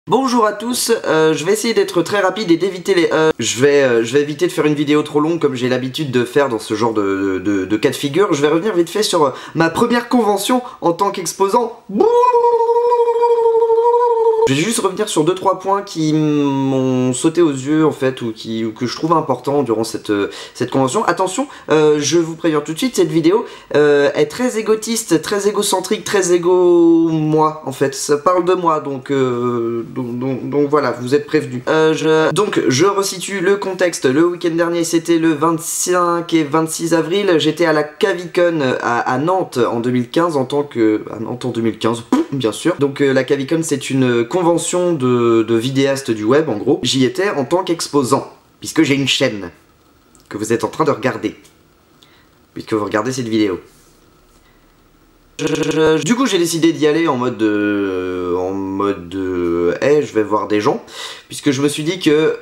Bonjour à tous, je vais essayer d'être très rapide et d'éviter les je vais éviter de faire une vidéo trop longue comme j'ai l'habitude de faire dans ce genre de cas de figure. Je vais revenir vite fait sur ma première convention en tant qu'exposant. Je vais juste revenir sur 2-3 points qui m'ont sauté aux yeux en fait, ou que je trouve importants durant cette convention. Attention, je vous préviens tout de suite, cette vidéo est très égotiste, très égocentrique, très égo-moi en fait. Ça parle de moi, donc voilà, vous êtes prévenus. Donc je resitue le contexte. Le week-end dernier, c'était le 25 et 26 avril. J'étais à la Cavicon à Nantes en 2015 en tant que... à Nantes en 2015, bien sûr. Donc la Cavicon, c'est une convention de vidéastes du web, en gros. J'y étais en tant qu'exposant, puisque j'ai une chaîne que vous êtes en train de regarder, puisque vous regardez cette vidéo. Du coup, j'ai décidé d'y aller en mode hey, je vais voir des gens, puisque je me suis dit que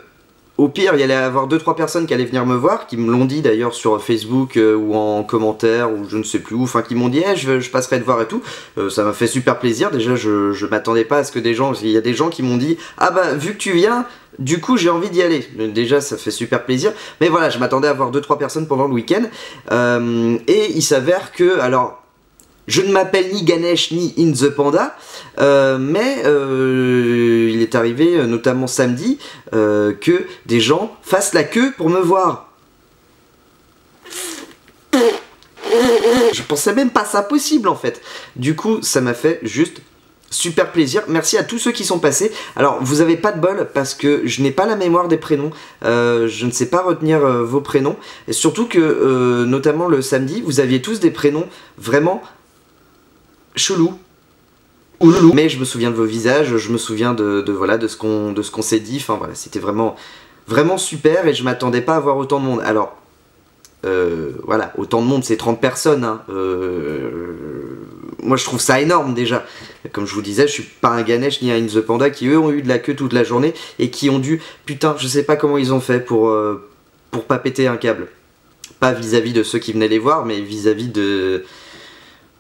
au pire, il y allait avoir 2-3 personnes qui allaient venir me voir, qui me l'ont dit d'ailleurs sur Facebook ou en commentaire ou je ne sais plus où, enfin qui m'ont dit hey, je passerai te voir et tout. Ça m'a fait super plaisir. Déjà, je m'attendais pas à ce que des gens, il y a des gens qui m'ont dit ah bah vu que tu viens, du coup j'ai envie d'y aller. Déjà ça fait super plaisir. Mais voilà, je m'attendais à voir 2-3 personnes pendant le week-end. Et il s'avère que, alors, je ne m'appelle ni Ganesh ni In The Panda, mais il est arrivé, notamment samedi, que des gens fassent la queue pour me voir. Je pensais même pas ça possible en fait. Du coup, ça m'a fait juste super plaisir. Merci à tous ceux qui sont passés. Alors, vous avez pas de bol parce que je n'ai pas la mémoire des prénoms. Je ne sais pas retenir vos prénoms. Et surtout que, notamment le samedi, vous aviez tous des prénoms vraiment chelou ou loulou, mais je me souviens de vos visages, je me souviens voilà, de ce qu'on s'est dit. Enfin voilà, c'était vraiment super et je m'attendais pas à voir autant de monde. Alors voilà, autant de monde, c'est 30 personnes hein. Moi je trouve ça énorme déjà. Comme je vous disais, je suis pas un Ganesh ni un In The Panda qui eux ont eu de la queue toute la journée et qui ont dû, putain, je sais pas comment ils ont fait pour pas péter un câble. Pas vis-à-vis de ceux qui venaient les voir, mais vis-à-vis de...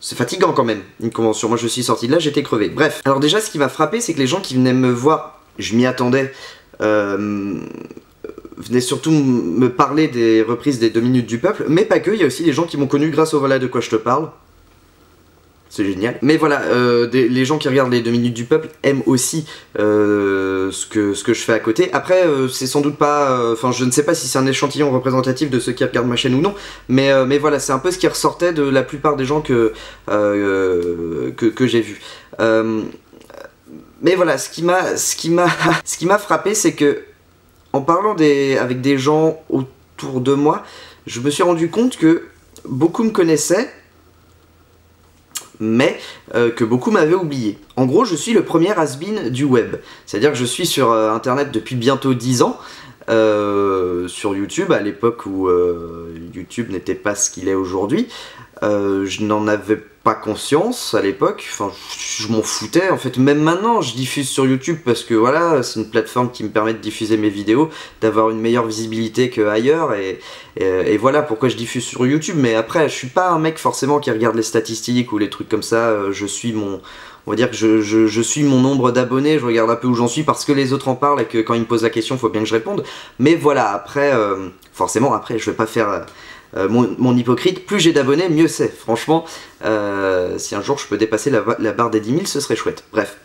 C'est fatigant quand même, une convention. Moi je suis sorti de là, j'étais crevé. Bref, alors déjà ce qui m'a frappé, c'est que les gens qui venaient me voir, je m'y attendais, venaient surtout me parler des reprises des 2 minutes du peuple, mais pas que, il y a aussi des gens qui m'ont connu grâce au Voilà de quoi je te parle. C'est génial. Mais voilà, les gens qui regardent les 2 minutes du peuple aiment aussi ce que je fais à côté. Après, c'est sans doute pas... Enfin, je ne sais pas si c'est un échantillon représentatif de ceux qui regardent ma chaîne ou non. Mais voilà, c'est un peu ce qui ressortait de la plupart des gens que j'ai vus. Mais voilà, ce qui m'a frappé, c'est que en parlant avec des gens autour de moi, je me suis rendu compte que beaucoup me connaissaient, mais que beaucoup m'avaient oublié. En gros, je suis le premier has-been du web. C'est-à-dire que je suis sur internet depuis bientôt 10 ans, sur YouTube, à l'époque où YouTube n'était pas ce qu'il est aujourd'hui. Je n'en avais pas conscience à l'époque, enfin je m'en foutais en fait. Même maintenant je diffuse sur YouTube parce que voilà, c'est une plateforme qui me permet de diffuser mes vidéos, d'avoir une meilleure visibilité qu'ailleurs et voilà pourquoi je diffuse sur YouTube. Mais après je suis pas un mec forcément qui regarde les statistiques ou les trucs comme ça. Je suis mon... On va dire que je suis mon nombre d'abonnés, je regarde un peu où j'en suis parce que les autres en parlent et que quand ils me posent la question, il faut bien que je réponde. Mais voilà, après, forcément, après, je vais pas faire mon hypocrite. Plus j'ai d'abonnés, mieux c'est. Franchement, si un jour je peux dépasser la barre des 10 000, ce serait chouette. Bref.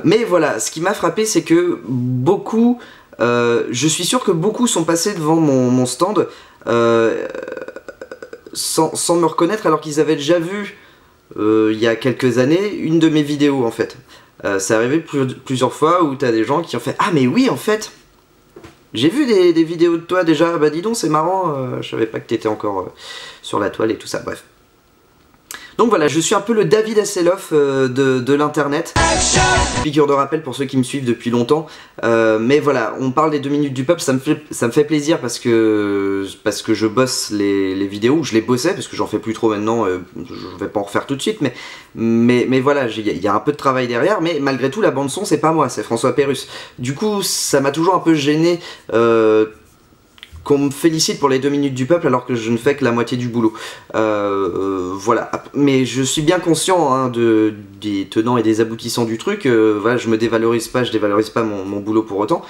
Mais voilà, ce qui m'a frappé, c'est que beaucoup... je suis sûr que beaucoup sont passés devant mon stand sans me reconnaître alors qu'ils avaient déjà vu... il y a quelques années, une de mes vidéos en fait. C'est arrivé plusieurs fois où t'as des gens qui ont fait ah mais oui en fait j'ai vu des vidéos de toi déjà, bah dis donc c'est marrant, je savais pas que t'étais encore sur la toile et tout ça, bref. Donc voilà, je suis un peu le David Hasselhoff de l'internet. Piqûre de rappel pour ceux qui me suivent depuis longtemps. Mais voilà, on parle des 2 minutes du peuple, ça me fait plaisir parce que je bosse les vidéos, je les bossais parce que j'en fais plus trop maintenant, je vais pas en refaire tout de suite, mais voilà, il y a un peu de travail derrière, mais malgré tout la bande son c'est pas moi, c'est François Pérusse. Du coup ça m'a toujours un peu gêné qu'on me félicite pour les 2 minutes du peuple alors que je ne fais que la moitié du boulot. Voilà, mais je suis bien conscient hein, des tenants et des aboutissants du truc. Voilà, je me dévalorise pas, je dévalorise pas mon boulot pour autant.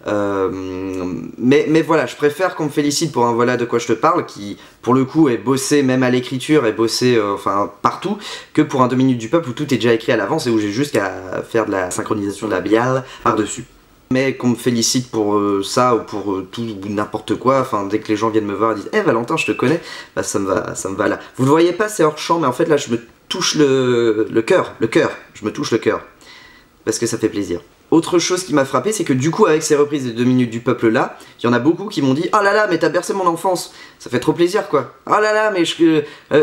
Mais voilà, je préfère qu'on me félicite pour un voilà de quoi je te parle, qui pour le coup est bossé même à l'écriture, est bossé enfin partout, que pour un 2 minutes du peuple où tout est déjà écrit à l'avance et où j'ai juste qu'à faire de la synchronisation labiale par-dessus. Mais qu'on me félicite pour ça ou pour tout ou n'importe quoi, enfin dès que les gens viennent me voir et disent « Eh Valentin, je te connais », bah ça me va là. Vous le voyez pas, c'est hors champ, mais en fait là je me touche le cœur, je me touche le cœur, parce que ça fait plaisir. Autre chose qui m'a frappé, c'est que du coup avec ces reprises des 2 minutes du peuple là, il y en a beaucoup qui m'ont dit « Oh là là, mais t'as bercé mon enfance !» Ça fait trop plaisir quoi. « Oh là là, mais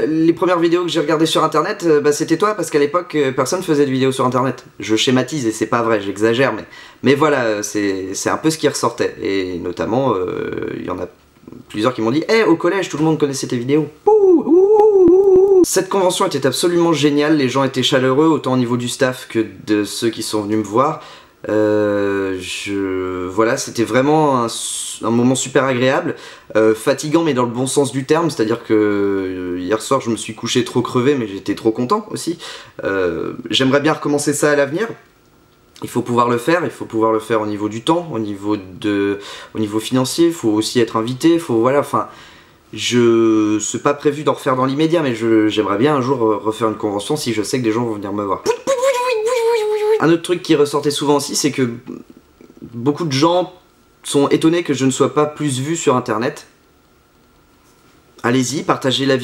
les premières vidéos que j'ai regardées sur internet, bah c'était toi, parce qu'à l'époque personne faisait de vidéos sur internet. » Je schématise et c'est pas vrai, j'exagère, mais voilà, c'est un peu ce qui ressortait. Et notamment, il y en a plusieurs qui m'ont dit « Eh, au collège, tout le monde connaissait tes vidéos. » Cette convention était absolument géniale, les gens étaient chaleureux, autant au niveau du staff que de ceux qui sont venus me voir. Voilà, c'était vraiment un moment super agréable, fatigant mais dans le bon sens du terme, c'est-à-dire que hier soir je me suis couché trop crevé mais j'étais trop content aussi. J'aimerais bien recommencer ça à l'avenir. Il faut pouvoir le faire au niveau du temps, au niveau financier, il faut aussi être invité, voilà, enfin... C'est pas prévu d'en refaire dans l'immédiat, mais j'aimerais bien un jour refaire une convention si je sais que des gens vont venir me voir. Un autre truc qui ressortait souvent aussi, c'est que beaucoup de gens sont étonnés que je ne sois pas plus vu sur internet. Allez-y, partagez les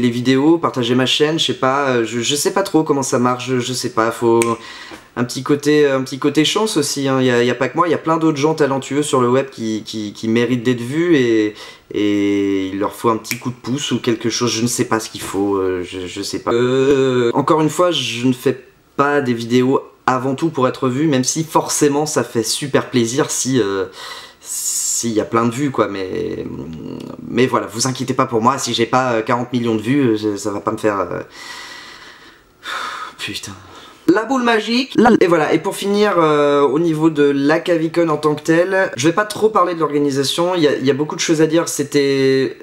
vidéos, partagez ma chaîne, je sais pas, je sais pas trop comment ça marche, je sais pas, faut un petit côté chance aussi, hein. Y a pas que moi, il y a plein d'autres gens talentueux sur le web qui méritent d'être vus et il leur faut un petit coup de pouce ou quelque chose, je ne sais pas ce qu'il faut, je sais pas. Encore une fois, je ne fais pas des vidéos avant tout pour être vu, même si forcément ça fait super plaisir s'il y a plein de vues quoi, mais voilà, vous inquiétez pas pour moi, si j'ai pas 40 millions de vues, ça va pas me faire... Putain... La boule magique. Et voilà, et pour finir, au niveau de la Cavicon en tant que telle, je vais pas trop parler de l'organisation, il y a beaucoup de choses à dire, c'était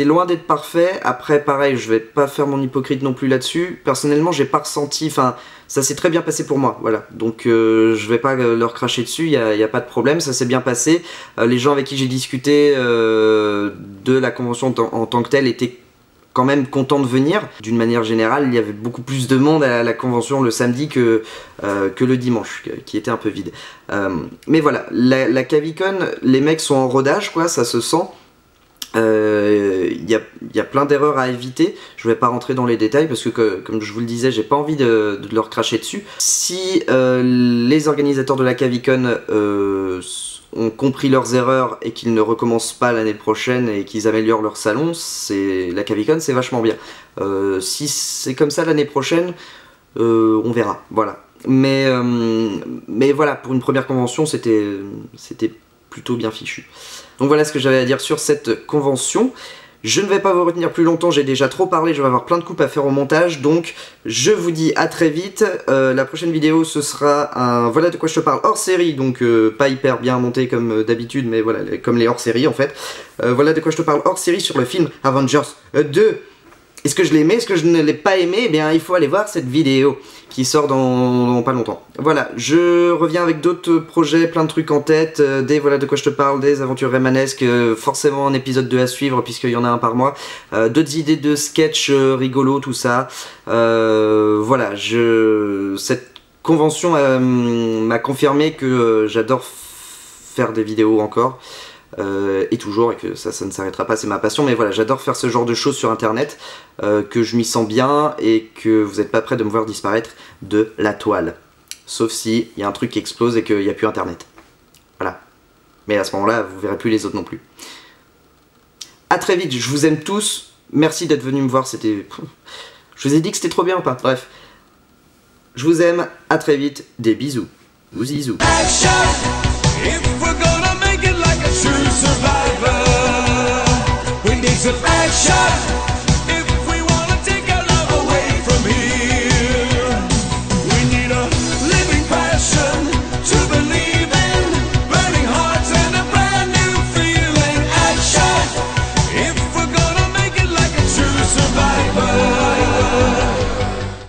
loin d'être parfait. Après pareil, je vais pas faire mon hypocrite non plus là-dessus. Personnellement j'ai pas ressenti, enfin ça s'est très bien passé pour moi, voilà. Donc je vais pas leur cracher dessus, y a pas de problème, ça s'est bien passé. Les gens avec qui j'ai discuté de la convention en tant que telle étaient quand même contents de venir. D'une manière générale, il y avait beaucoup plus de monde à la convention le samedi que le dimanche, qui était un peu vide. Mais voilà, la Cavicon, les mecs sont en rodage quoi, ça se sent. Y a plein d'erreurs à éviter, je vais pas rentrer dans les détails parce que comme je vous le disais, j'ai pas envie de leur cracher dessus. Si les organisateurs de la Cavicon ont compris leurs erreurs et qu'ils ne recommencent pas l'année prochaine et qu'ils améliorent leur salon, la Cavicon c'est vachement bien. Si c'est comme ça l'année prochaine, on verra, voilà. Mais voilà, pour une première convention c'était plutôt bien fichu. Donc voilà ce que j'avais à dire sur cette convention. Je ne vais pas vous retenir plus longtemps, j'ai déjà trop parlé, je vais avoir plein de coupes à faire au montage, donc je vous dis à très vite. La prochaine vidéo ce sera un voilà de quoi je te parle hors série, donc pas hyper bien monté comme d'habitude, mais voilà, comme les hors série en fait. Voilà de quoi je te parle hors série sur le film Avengers 2. Est-ce que je l'ai aimé? Est-ce que je ne l'ai pas aimé? Eh bien il faut aller voir cette vidéo qui sort dans pas longtemps. Voilà, je reviens avec d'autres projets, plein de trucs en tête, des voilà de quoi je te parle, des aventures remanesques, forcément un épisode 2 à suivre puisqu'il y en a un par mois, d'autres idées de sketch rigolos, tout ça. Voilà, cette convention m'a confirmé que j'adore faire des vidéos encore. Et toujours, et que ça ne s'arrêtera pas, c'est ma passion, mais voilà, j'adore faire ce genre de choses sur internet, que je m'y sens bien et que vous n'êtes pas prêts de me voir disparaître de la toile. Sauf si il y a un truc qui explose et qu'il n'y a plus internet. Voilà. Mais à ce moment-là, vous verrez plus les autres non plus. A très vite, je vous aime tous, merci d'être venus me voir, c'était... Je vous ai dit que c'était trop bien ou pas? Bref. Je vous aime, à très vite, des bisous. Zizou. True survivor, we need some action.